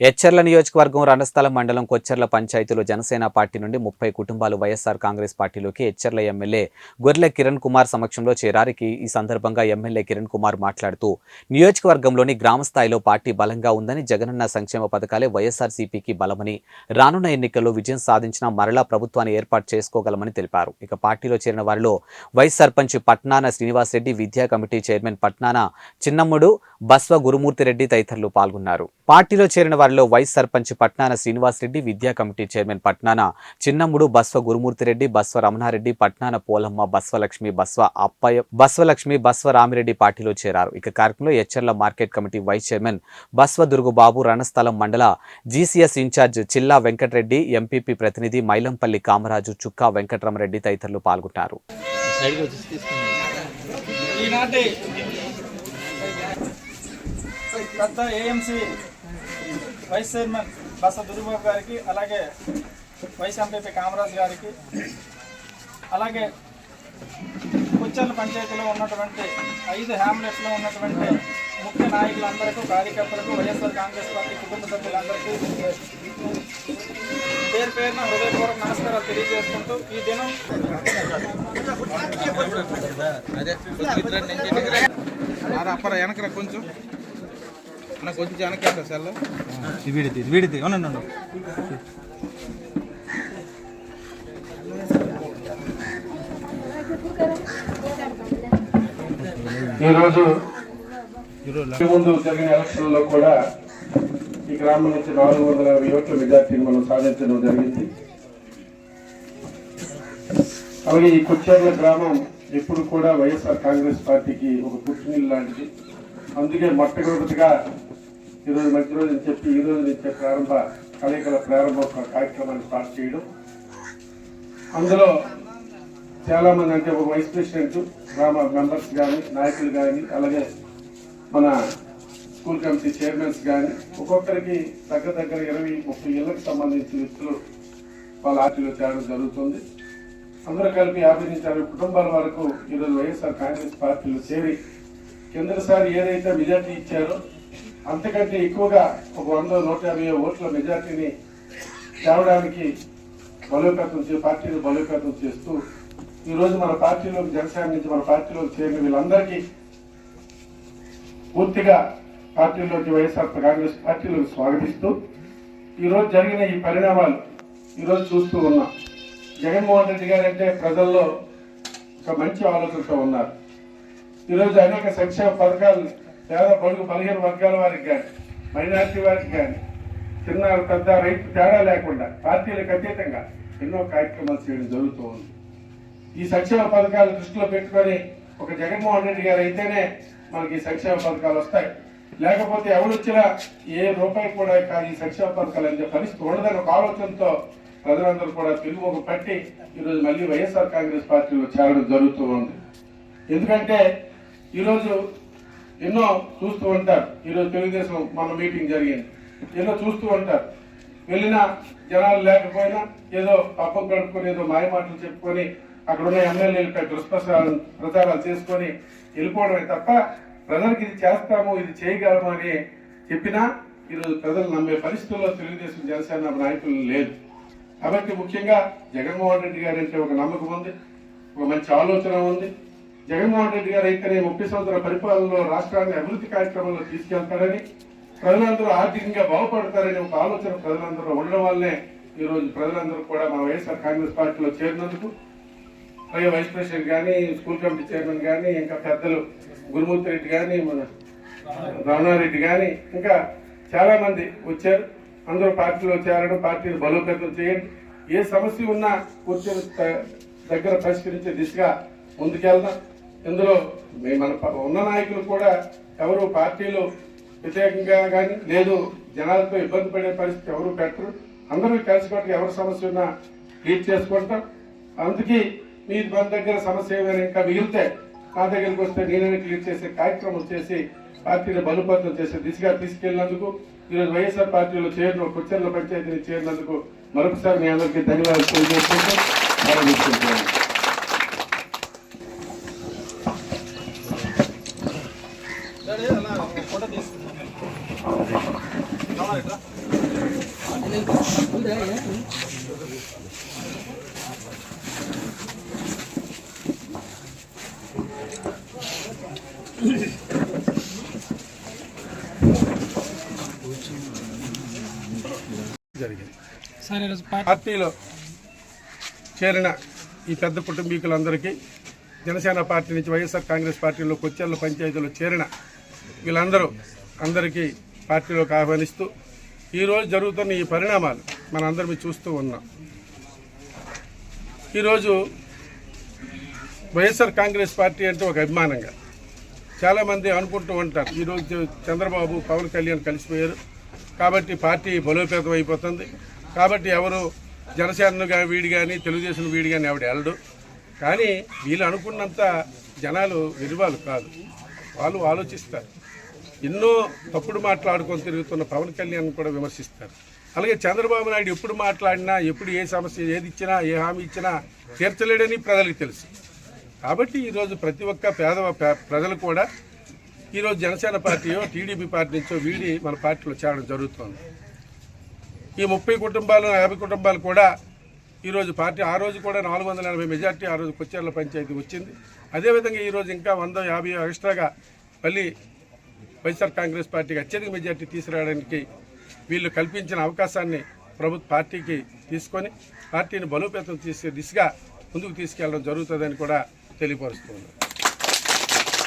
ఎచ్చెర్ల నియోజకవర్గం రణస్థలం మండలం కొచ్చెర్ల పంచాయతీలో జనసేన పార్టీ నుండి 30 కుటుంబాలు వైఎస్ఆర్ కాంగ్రెస్ పార్టీలోకి ఎచ్చెర్ల ఎమ్మెల్యే గొర్లె కిరణ్ కుమార్ సమక్షంలో చేరారికి ఈ సందర్భంగా ఎమ్మెల్యే కిరణ్ కుమార్ మాట్లాడుతూ నియోజకవర్గంలోని గ్రామ స్థాయిలో పార్టీ బలంగా ఉందని, జగనన్న సంక్షేమ పథకాలే వైఎస్ఆర్సీపీకి బలమని, రానున్న ఎన్నికల్లో విజయం సాధించిన మరలా ప్రభుత్వాన్ని ఏర్పాటు చేసుకోగలమని తెలిపారు. ఇక పార్టీలో చేరిన వారిలో వైస్ సర్పంచ్ పట్నాన శ్రీనివాసరెడ్డి, విద్యా కమిటీ చైర్మన్ పట్నాన చిన్నమ్ముడు, బస్వ గురుమూర్తిరెడ్డి తదితరులు పాల్గొన్నారు. పార్టీలో చేరిన వారిలో వైస్ సర్పంచ్ పట్నాన శ్రీనివాసరెడ్డి, విద్యా కమిటీ చైర్మన్ పట్నాన చిన్నమ్ముడు, బస్వ గురుమూర్తిరెడ్డి, బస్వ రమణారెడ్డి, పట్నాన పోలమ్మ, బస్వలక్ష్మి, బస్వ రామిరెడ్డి పార్టీలో చేరారు. ఇక కార్యక్రమంలో Etcherla market committee vice chairman Baswa Durgubabu, Ranasthalam మండల GCS incharge Chilla Venkatareddy, MPP ప్రతినిధి మైలంపల్లి కామరాజు, చుక్కా వెంకటరామరెడ్డి తదితరులు పాల్గొన్నారు. పెద్ద ఏఎంసీ వైస్ చైర్మన్ బస దుర్బాబు గారికి, అలాగే వైస్ ఎంపీపీ కామరాజ్ గారికి, అలాగే కొచ్చెర్ల పంచాయతీలో ఉన్నటువంటి 5 హ్యామ్లెట్స్లో ఉన్నటువంటి ముఖ్య నాయకులందరికీ, కార్యకర్తలకు, వైఎస్ఆర్ కాంగ్రెస్ పార్టీ కుటుంబ సభ్యులందరికీ పేరు పేరున హృదయపూర్వక నమస్కారాలు తెలియజేసుకుంటూ ఈ దినం వెనకరా కొంచెం వెనక సెల్ వీడితే అవునండి. ఈరోజు ముందు జరిగిన ఎలక్షన్లో కూడా ఈ గ్రామం నుంచి 450 ఓట్ల మెజార్టీని మనం సాధించడం జరిగింది. అలాగే ఈ కొచ్చెర్ల గ్రామం ఎప్పుడు కూడా వైఎస్ఆర్ కాంగ్రెస్ పార్టీకి ఒక పుట్టినిల్లు లాంటిది. అందుకే మొట్టమొదటిగా ఈరోజు మంచి రోజు అని చెప్పి ఈ రోజు నుంచే కలయికల ప్రారంభ కార్యక్రమాన్ని స్టార్ట్ చేయడం. అందులో చాలా మంది, అంటే ఒక వైస్ ప్రెసిడెంట్, గ్రామ మెంబర్స్ కానీ, నాయకులు కానీ, అలాగే మన స్కూల్ కమిటీ చైర్మన్స్ కానీ, ఒక్కొక్కరికి దగ్గర 20-30 ఇళ్లకు సంబంధించిన వ్యక్తులు వాళ్ళ ఆర్టీలో చేరడం జరుగుతుంది. అందరూ కలిపి 50 నుంచి 60 కుటుంబాల వరకు ఈరోజు వైఎస్ఆర్ కాంగ్రెస్ పార్టీలో చేరి కిందసారి ఏదైతే మెజార్టీ ఇచ్చారో అంతకంటే ఎక్కువగా ఒక 100-150 ఓట్ల మెజార్టీని తేవడానికి పార్టీని బలోపేతం చేస్తూ ఈరోజు మన పార్టీలోకి, జనసేన నుంచి మన పార్టీలోకి చేరిన వీళ్ళందరికీ పూర్తిగా పార్టీలోకి, వైఎస్ఆర్ కాంగ్రెస్ పార్టీలోకి స్వాగతిస్తూ ఈరోజు జరిగిన ఈ పరిణామాలు ఈరోజు చూస్తూ ఉన్నాం. జగన్మోహన్ రెడ్డి గారు అంటే ప్రజల్లో ఒక మంచి ఆలోచనతో ఉన్నారు. ఈరోజు అనేక సంక్షేమ పథకాలు పేద బడుగు బలహీన వర్గాల వారికి కానీ, మైనారిటీ వారికి కానీ, చిన్న పెద్ద రైతు తేడా లేకుండా పార్టీలకు అతీతంగా ఎన్నో కార్యక్రమాలు చేయడం జరుగుతూ ఉంది. ఈ సంక్షేమ పథకాలు దృష్టిలో పెట్టుకొని ఒక జగన్మోహన్ రెడ్డి గారు అయితేనే మనకి సంక్షేమ పథకాలు వస్తాయి, లేకపోతే ఎవరు వచ్చినా ఏ రూపాయి కూడా ఈ సంక్షేమ పథకాలు అనే పరిస్థితి ఉండదని ఒక ఆలోచనతో ప్రజలందరూ కూడా తెలుగు పట్టి ఈరోజు మళ్ళీ వైఎస్ఆర్ కాంగ్రెస్ పార్టీలో చేరడం జరుగుతూ ఉంది. ఎందుకంటే ఈరోజు ఎన్నో చూస్తూ ఉంటారు. ఈరోజు తెలుగుదేశం మన మీటింగ్ జరిగింది, ఎన్నో చూస్తూ ఉంటారు. వెళ్ళిన జనాలు లేకపోయినా ఏదో పప్పం కడుక్కొని, ఏదో మాయమాటలు చెప్పుకొని, అక్కడ ఉన్న ఎమ్మెల్యేలపై ప్రచారాలు చేసుకొని వెళ్ళిపోవడమే తప్ప ప్రజలకు ఇది చేస్తాము, ఇది చేయగలము అని చెప్పినా ఈరోజు ప్రజలు నమ్మే పరిస్థితుల్లో తెలుగుదేశం, జనసేన నాయకులు లేదు. కాబట్టి ముఖ్యంగా జగన్మోహన్ రెడ్డి గారు అంటే ఒక నమ్మకం ఉంది, ఒక మంచి ఆలోచన ఉంది. జగన్మోహన్ రెడ్డి గారు అయితేనే 30 సంవత్సరాల పరిపాలనలో రాష్ట్రాన్ని అభివృద్ధి కార్యక్రమంలో తీసుకెళ్తారని, ప్రజలందరూ ఆర్థికంగా బాగుపడతారని ఒక ఆలోచన ప్రజలందరూ ఉండడం వల్లనే ఈరోజు ప్రజలందరూ కూడా మన వైఎస్ఆర్ కాంగ్రెస్ పార్టీలో చేరినందుకు, అలాగే వైస్ ప్రెసిడెంట్ కానీ, స్కూల్ కమిటీ చైర్మన్ కానీ, ఇంకా పెద్దలు గురుమూర్తి రెడ్డి కానీ, మన రమణారెడ్డి కానీ, ఇంకా చాలా మంది వచ్చారు. అందరూ పార్టీలో చేరడం, పార్టీని బలోపేతం చేయండి, ఏ సమస్య ఉన్నా కూర్చొని దగ్గర పరిష్కరించే దిశగా ముందుకెళ్దాం. ఇందులో మన ఉన్న నాయకులు కూడా ఎవరు పార్టీలు వ్యతిరేకంగా కానీ, లేదు జనాలతో ఇబ్బంది పడే పరిస్థితి ఎవరు పెట్టరు. అందరూ కలిసికట్టుగా ఎవరి సమస్య ఉన్నా క్లియర్ చేసుకుంటాం. అందుకే మీ మన దగ్గర సమస్య ఏమైనా ఇంకా మిగిలితే నా దగ్గరికి వస్తే నేనే క్లియర్ చేసే కార్యక్రమం చేసి పార్టీని బలోపేతం చేసే దిశగా తీసుకెళ్లినందుకు, ఈరోజు వైఎస్ఆర్ పార్టీలో చేరిన కొచ్చెర్ల పంచాయతీని చేరినందుకు మరొకసారి మీ అందరికీ ధన్యవాదాలు తెలియజేసుకుంటూ ప్రారంభిస్తున్నాను. ఫోటో తీసుకుంటాం. జరిగింది. సార్ ఈరోజు పార్టీలో చేరిన ఈ పెద్ద కుటుంబీకులందరికీ జనసేన పార్టీ నుంచి వైఎస్ఆర్ కాంగ్రెస్ పార్టీలో కొచ్చెర్ల పంచాయతీలో చేరిన అందరికీ పార్టీలోకి ఆహ్వానిస్తూ ఈరోజు జరుగుతున్న ఈ పరిణామాలు మనందరం చూస్తూ ఉన్నాం. ఈరోజు వైఎస్ఆర్ కాంగ్రెస్ పార్టీ అంటే ఒక అభిమానంగా చాలామంది అనుకుంటూ ఉంటారు, ఈరోజు చంద్రబాబు పవన్ కళ్యాణ్ కలిసిపోయారు కాబట్టి పార్టీ బలోపేతం అయిపోతుంది, కాబట్టి ఎవరు జనసేన వీడి కానీ తెలుగుదేశం వీడి కానీ ఎవడు వెళ్ళడు. కానీ వీళ్ళు అనుకున్నంత జనాలు విలువలు కాదు, వాళ్ళు ఆలోచిస్తారు. ఎన్నో తప్పుడు మాట్లాడుకొని తిరుగుతున్న పవన్ కళ్యాణ్ కూడా విమర్శిస్తారు. అలాగే చంద్రబాబు నాయుడు ఎప్పుడు మాట్లాడినా, ఎప్పుడు ఏ సమస్య ఏది ఇచ్చినా, ఏ హామీ ఇచ్చినా తీర్చలేడని ప్రజలకు తెలుసు. కాబట్టి ఈరోజు ప్రతి ఒక్క ప్రజలు కూడా ఈరోజు జనసేన పార్టీయో టీడీపీ పార్టీ నుంచో వీడి మన పార్టీలో చేరడం జరుగుతోంది. ఈ 30 కుటుంబాలు 50 కుటుంబాలు కూడా ఈరోజు పార్టీ ఆ రోజు కూడా 480 మెజార్టీ ఆ రోజు కొచ్చెర్ల పంచాయతీ వచ్చింది. అదేవిధంగా ఈరోజు ఇంకా 150 ఎక్స్ట్రాగా మళ్ళీ వైఎస్ఆర్ కాంగ్రెస్ పార్టీకి అత్యధిక మెజార్టీ తీసుకురావడానికి వీళ్ళు కల్పించిన అవకాశాన్ని ప్రభుత్వ పార్టీకి తీసుకొని పార్టీని బలోపేతం చేసే దిశగా ముందుకు తీసుకెళ్లడం జరుగుతుందని కూడా తెలియపరుస్తున్నారు.